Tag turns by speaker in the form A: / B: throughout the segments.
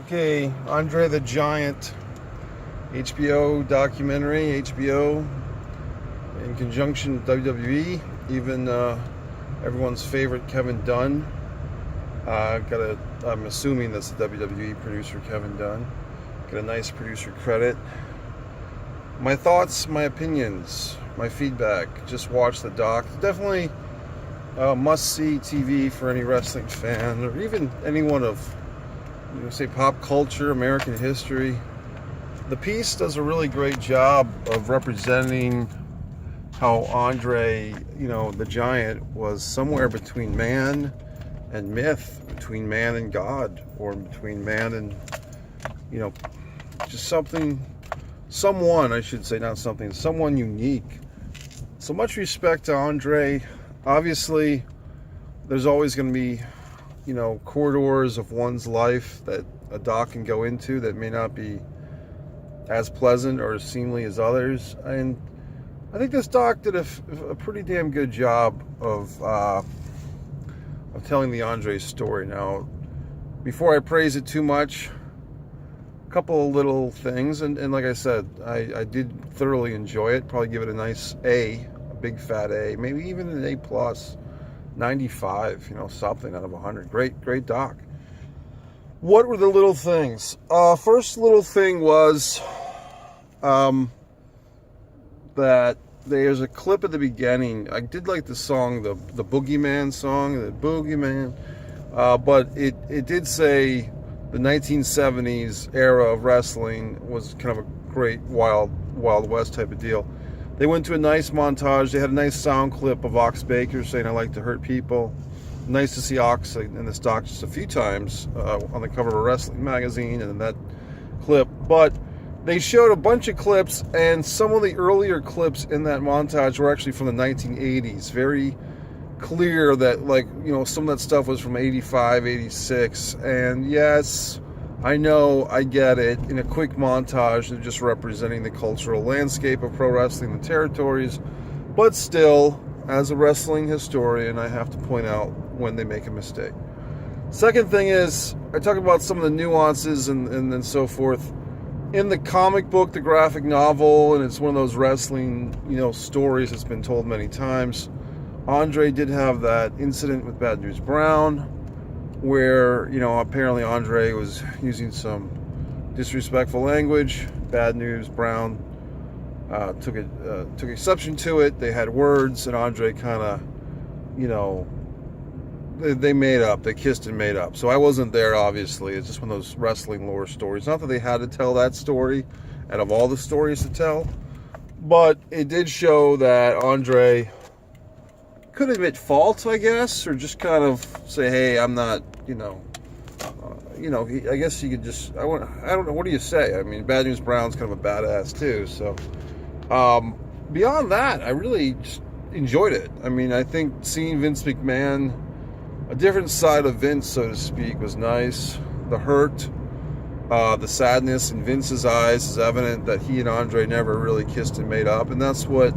A: Okay, Andre the Giant, HBO documentary, HBO in conjunction with WWE, even everyone's favorite Kevin Dunn. I'm assuming that's the WWE producer, Kevin Dunn. Got a nice producer credit. My thoughts, my opinions, my feedback. Just watch the doc. Definitely must-see TV for any wrestling fan, or even anyone of, say, pop culture, American history. The piece does a really great job of representing how Andre, the Giant, was somewhere between man and myth, between man and God, or between man and, just someone unique. So much respect to Andre. Obviously, there's always going to be, corridors of one's life that a doc can go into that may not be as pleasant or as seemly as others. And I think this doc did a pretty damn good job of telling the Andre story. Now, before I praise it too much, a couple of little things, and like I said, I did thoroughly enjoy it. Probably give it a nice A, a big fat A, maybe even an A plus, 95, something out of 100. Great doc. What were the little things? First little thing was that there's a clip at the beginning. I did like the song, the Boogeyman song, the Boogeyman, but it did say the 1970s era of wrestling was kind of a great Wild West type of deal. They went to a nice montage. They had a nice sound clip of Ox Baker saying, "I like to hurt people." Nice to see Ox in this doc just a few times on the cover of a wrestling magazine and in that clip. But they showed a bunch of clips, and some of the earlier clips in that montage were actually from the 1980s. Very clear that, some of that stuff was from 85, 86. And yes, I know, I get it. In a quick montage, they're just representing the cultural landscape of pro wrestling, the territories. But still, as a wrestling historian, I have to point out when they make a mistake. Second thing is, I talk about some of the nuances and so forth. In the comic book, the graphic novel, and it's one of those wrestling, stories that's been told many times, Andre did have that incident with Bad News Brown, where, apparently Andre was using some disrespectful language. Bad News Brown took exception to it. They had words, and Andre kind of, they made up. They kissed and made up. So I wasn't there, obviously. It's just one of those wrestling lore stories. Not that they had to tell that story out of all the stories to tell, but it did show that Andre could admit fault, I guess, or just kind of say, "Hey, I'm not," I guess you could just, I don't know, what do you say? I mean, Bad News Brown's kind of a badass too. So beyond that, I really just enjoyed it. I mean, I think seeing Vince McMahon, a different side of Vince, so to speak, was nice. The hurt, the sadness in Vince's eyes is evident that he and Andre never really kissed and made up. And that's what,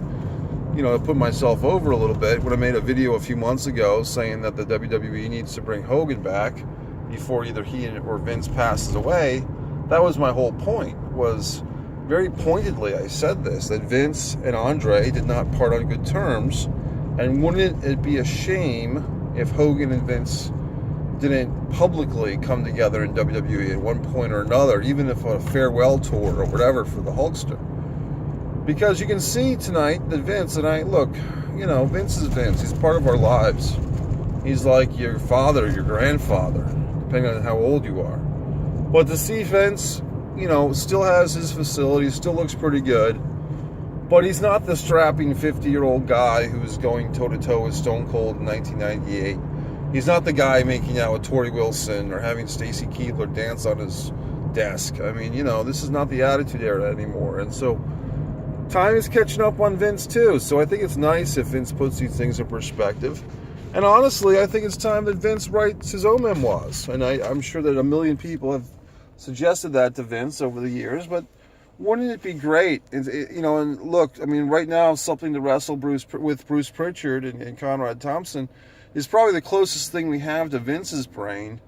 A: I put myself over a little bit when I made a video a few months ago saying that the WWE needs to bring Hogan back before either he or Vince passes away. That was my whole point, was very pointedly I said this, that Vince and Andre did not part on good terms. And wouldn't it be a shame if Hogan and Vince didn't publicly come together in WWE at one point or another, even if on a farewell tour or whatever for the Hulkster? Because you can see tonight that Vince, and Vince is Vince. He's part of our lives. He's like your father, your grandfather, depending on how old you are. But to see Vince, still has his facility, still looks pretty good. But he's not the strapping 50-year-old guy who's going toe-to-toe with Stone Cold in 1998. He's not the guy making out with Torrie Wilson or having Stacy Keibler dance on his desk. I mean, this is not the Attitude Era anymore. And so time is catching up on Vince too. So I think it's nice if Vince puts these things in perspective. And honestly, I think it's time that Vince writes his own memoirs. And I'm sure that a million people have suggested that to Vince over the years, but wouldn't it be great? And look, I mean, right now, Something to Wrestle with Bruce Pritchard and Conrad Thompson is probably the closest thing we have to Vince's brain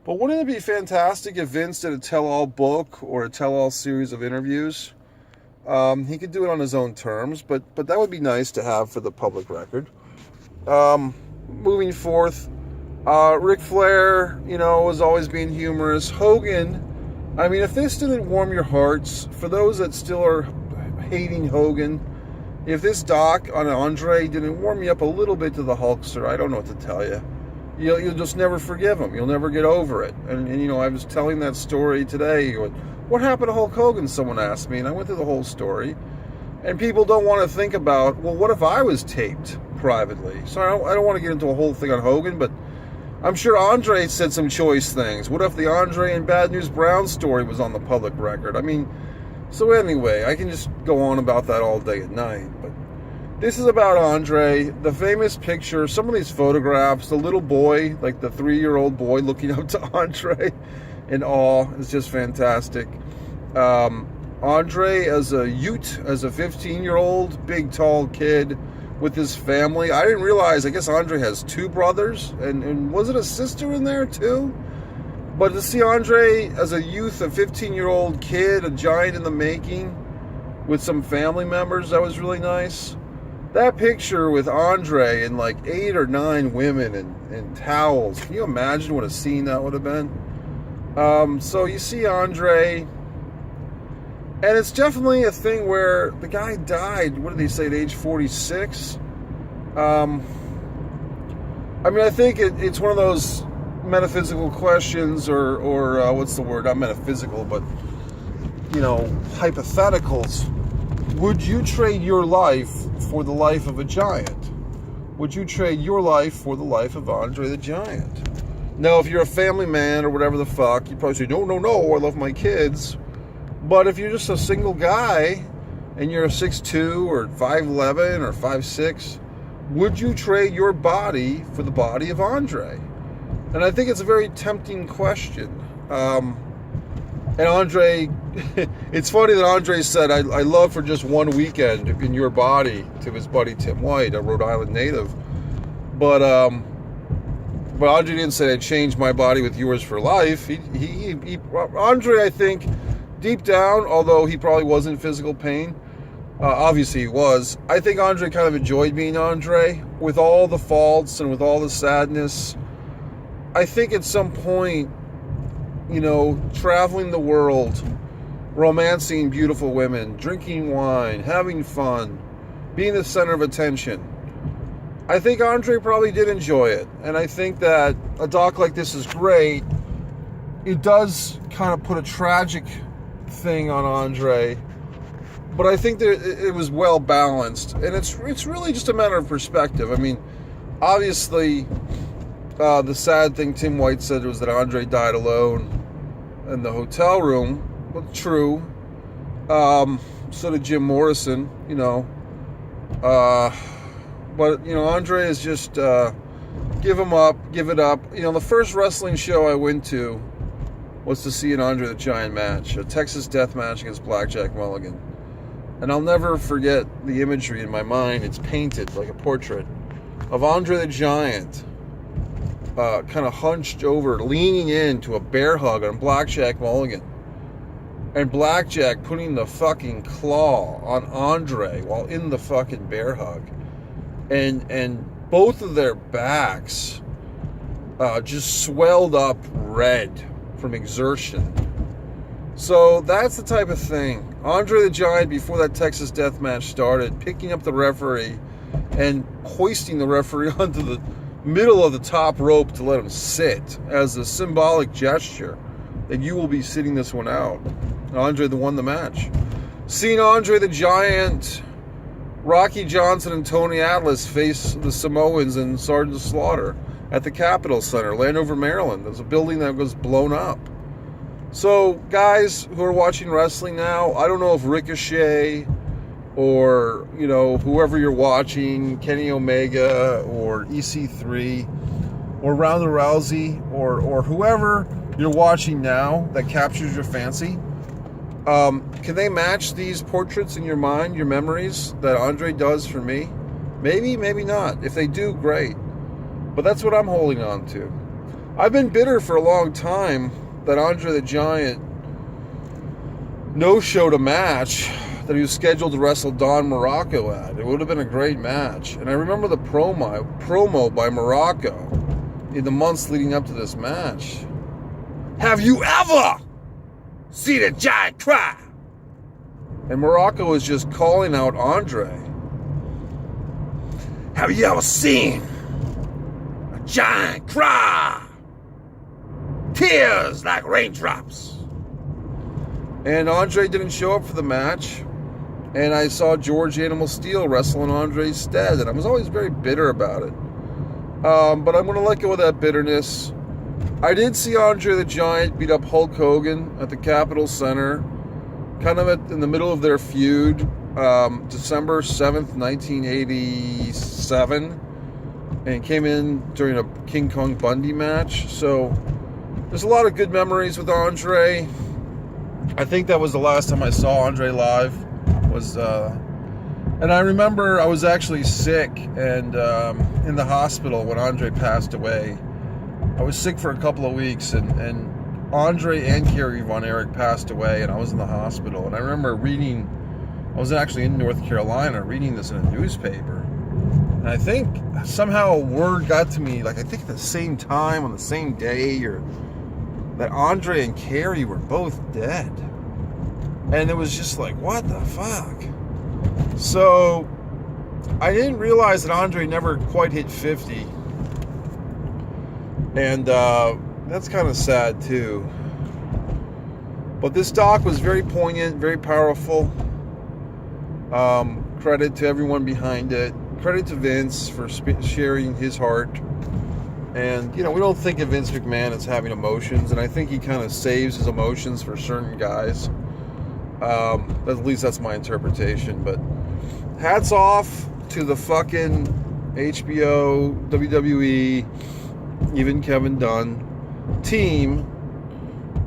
A: But wouldn't it be fantastic if Vince did a tell-all book or a tell-all series of interviews? He could do it on his own terms, but that would be nice to have for the public record. Moving forth, Ric Flair, was always being humorous. Hogan, I mean, if this didn't warm your hearts, for those that still are hating Hogan, if this doc on Andre didn't warm you up a little bit to the Hulkster, I don't know what to tell you. You'll just never forgive him. You'll never get over it. And I was telling that story today. What happened to Hulk Hogan? Someone asked me, and I went through the whole story. And people don't want to think about, well, what if I was taped privately? So I don't want to get into a whole thing on Hogan, but I'm sure Andre said some choice things. What if the Andre and Bad News Brown story was on the public record? I mean, so anyway, I can just go on about that all day and night. But this is about Andre, the famous picture, some of these photographs, the little boy, like the 3-year-old boy looking up to Andre in awe is just fantastic. Andre as a Ute, as a 15-year-old, big, tall kid with his family. I didn't realize, I guess Andre has 2 brothers, and was it a sister in there too? But to see Andre as a youth, a 15-year-old kid, a giant in the making, with some family members, that was really nice. That picture with Andre and like 8 or 9 women in towels, can you imagine what a scene that would have been? So you see Andre, and it's definitely a thing where the guy died, what did they say, at age 46? I mean, I think it's one of those metaphysical questions, or what's the word? Not metaphysical, but, hypotheticals. Would you trade your life for the life of a giant? Would you trade your life for the life of Andre the Giant? Now, if you're a family man or whatever the fuck, you probably say, no, I love my kids. But if you're just a single guy and you're a 6'2", or 5'11", or 5'6", would you trade your body for the body of Andre? And I think it's a very tempting question. And Andre, it's funny that Andre said, I love for just one weekend in your body, to his buddy Tim White, a Rhode Island native. But Andre didn't say I'd change my body with yours for life. Andre, I think, deep down, although he probably was in physical pain, obviously he was, I think Andre kind of enjoyed being Andre, with all the faults and with all the sadness. I think at some point, traveling the world, romancing beautiful women, drinking wine, having fun, being the center of attention, I think Andre probably did enjoy it. And I think that a doc like this is great. It does kind of put a tragic thing on Andre, but I think that it was well balanced, and it's really just a matter of perspective. I mean, obviously, the sad thing Tim White said was that Andre died alone in the hotel room. Well, true. So did Jim Morrison, but Andre is just give him up, give it up. The first wrestling show I went to was to see an Andre the Giant match, a Texas death match against Blackjack Mulligan. And I'll never forget the imagery in my mind. It's painted like a portrait of Andre the Giant, kind of hunched over, leaning into a bear hug on Blackjack Mulligan. And Blackjack putting the fucking claw on Andre while in the fucking bear hug. And both of their backs just swelled up red from exertion. So that's the type of thing. Andre the Giant, before that Texas death match started, picking up the referee and hoisting the referee onto the middle of the top rope to let him sit as a symbolic gesture that you will be sitting this one out. And Andre won the match. Seeing Andre the Giant, Rocky Johnson and Tony Atlas face the Samoans in Sergeant Slaughter at the Capitol Center, Landover, Maryland. There's a building that was blown up. So, guys who are watching wrestling now, I don't know if Ricochet or, whoever you're watching, Kenny Omega or EC3 or Ronda Rousey or whoever you're watching now that captures your fancy, can they match these portraits in your mind, your memories that Andre does for me? Maybe, maybe not. If they do, great. But that's what I'm holding on to. I've been bitter for a long time that Andre the Giant no-showed a match that he was scheduled to wrestle Don Morocco at. It would have been a great match. And I remember the promo by Morocco in the months leading up to this match. Have you ever seen a giant cry? And Morocco was just calling out Andre. Have you ever seen a giant cry? Tears like raindrops. And Andre didn't show up for the match. And I saw George Animal Steel wrestle in Andre's stead. And I was always very bitter about it. But I'm going to let go of that bitterness. I did see Andre the Giant beat up Hulk Hogan at the Capitol Center. Kind of in the middle of their feud. December 7th, 1987. And came in during a King Kong Bundy match. So there's a lot of good memories with Andre. I think that was the last time I saw Andre live. And I remember I was actually sick and in the hospital when Andre passed away. I was sick for a couple of weeks, and Andre and Kerry Von Erich passed away, and I was in the hospital. And I remember reading, I was actually in North Carolina reading this in a newspaper. And I think somehow word got to me, like I think at the same time, on the same day, or that Andre and Kerry were both dead. And it was just like, what the fuck? So I didn't realize that Andre never quite hit 50. And that's kind of sad too. But this doc was very poignant, very powerful. Credit to everyone behind it. Credit to Vince for sharing his heart. And, you know, we don't think of Vince McMahon as having emotions. And I think he kind of saves his emotions for certain guys. At least that's my interpretation. But hats off to the fucking HBO, WWE, even Kevin Dunn team.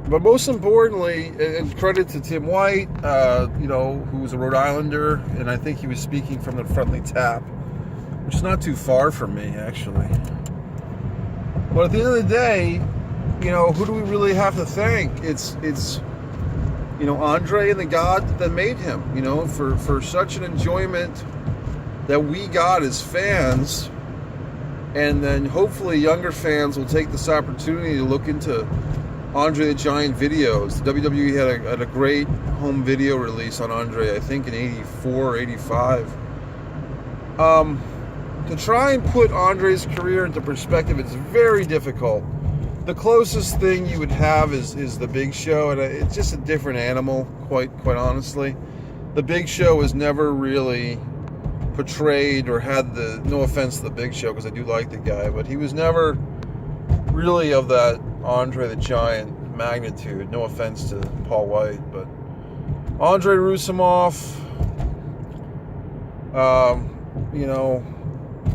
A: But most importantly, and credit to Tim White, who was a Rhode Islander, and I think he was speaking from the Friendly Tap, which is not too far from me, actually. But at the end of the day, you know, who do we really have to thank? It's Andre and the God that made him, for such an enjoyment that we got as fans. And then hopefully younger fans will take this opportunity to look into Andre the Giant videos. The WWE had a great home video release on Andre, I think in 84 or 85. To try and put Andre's career into perspective, it's very difficult. The closest thing you would have is the Big Show, and it's just a different animal, quite honestly. The Big Show was never really portrayed or had no offense to the Big Show, because I do like the guy, but he was never really of that Andre the Giant magnitude. No offense to Paul White, but Andre Roussimoff,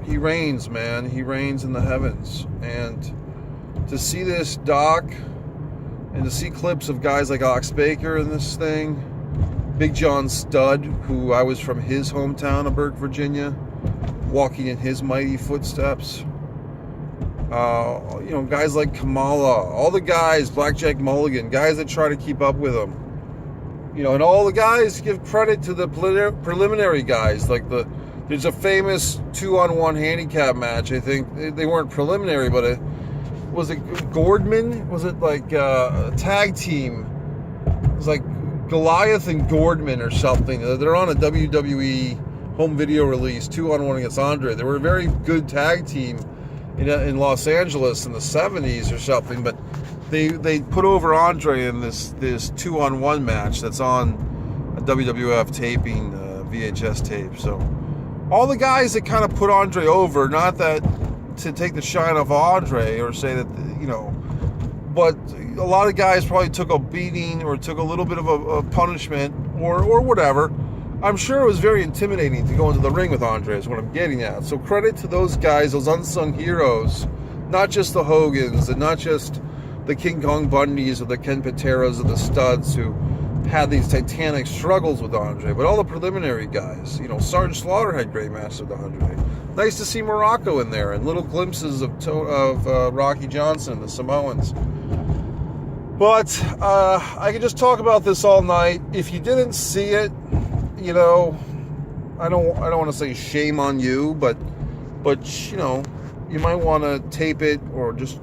A: he reigns, man. He reigns in the heavens. And to see this doc and to see clips of guys like Ox Baker in this thing, Big John Studd, who I was from his hometown of Burke, Virginia, walking in his mighty footsteps. Guys like Kamala, all the guys, Blackjack Mulligan, guys that try to keep up with him. And all the guys give credit to the preliminary guys. Like there's a famous 2-on-1 handicap match. I think they weren't preliminary, but was it Gordman? Was it like a tag team? It was like Goliath and Gordman or something. They're on a WWE home video release, 2-on-1 against Andre. They were a very good tag team in Los Angeles in the 70s or something, but they put over Andre in this 2-on-1 match that's on a WWF taping, VHS tape. So all the guys that kind of put Andre over, not that to take the shine off Andre or say that, but a lot of guys probably took a beating or took a little bit of a punishment or whatever. I'm sure it was very intimidating to go into the ring with Andre, is what I'm getting at. So credit to those guys, those unsung heroes, not just the Hogans and not just the King Kong Bundys or the Ken Pateras or the Studs who had these titanic struggles with Andre, but all the preliminary guys, Sergeant Slaughter had great matches with Andre. Nice to see Morocco in there, and little glimpses of Rocky Johnson, the Samoans. But I could just talk about this all night. If you didn't see it, I don't want to say shame on you, but you might want to tape it or just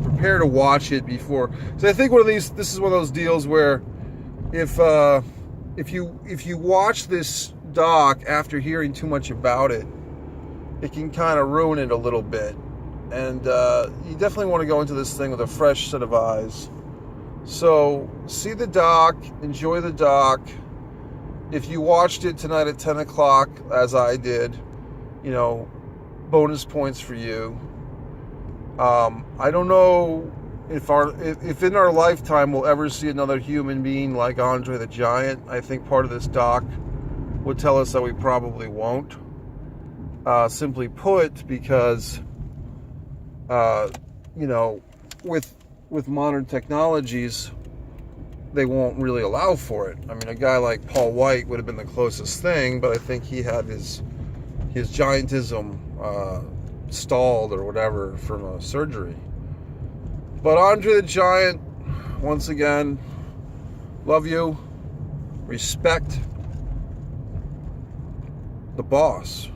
A: prepare to watch it before. So I think this is one of those deals where if you watch this doc after hearing too much about it, it can kind of ruin it a little bit. And you definitely want to go into this thing with a fresh set of eyes. So see the doc, enjoy the doc. If you watched it tonight at 10 o'clock, as I did, bonus points for you. I don't know if in our lifetime we'll ever see another human being like Andre the Giant. I think part of this doc would tell us that we probably won't. Simply put, because with modern technologies, they won't really allow for it. I mean, a guy like Paul White would have been the closest thing, but I think he had his giantism stalled or whatever from a surgery. But Andre the Giant, once again, love you, respect the boss.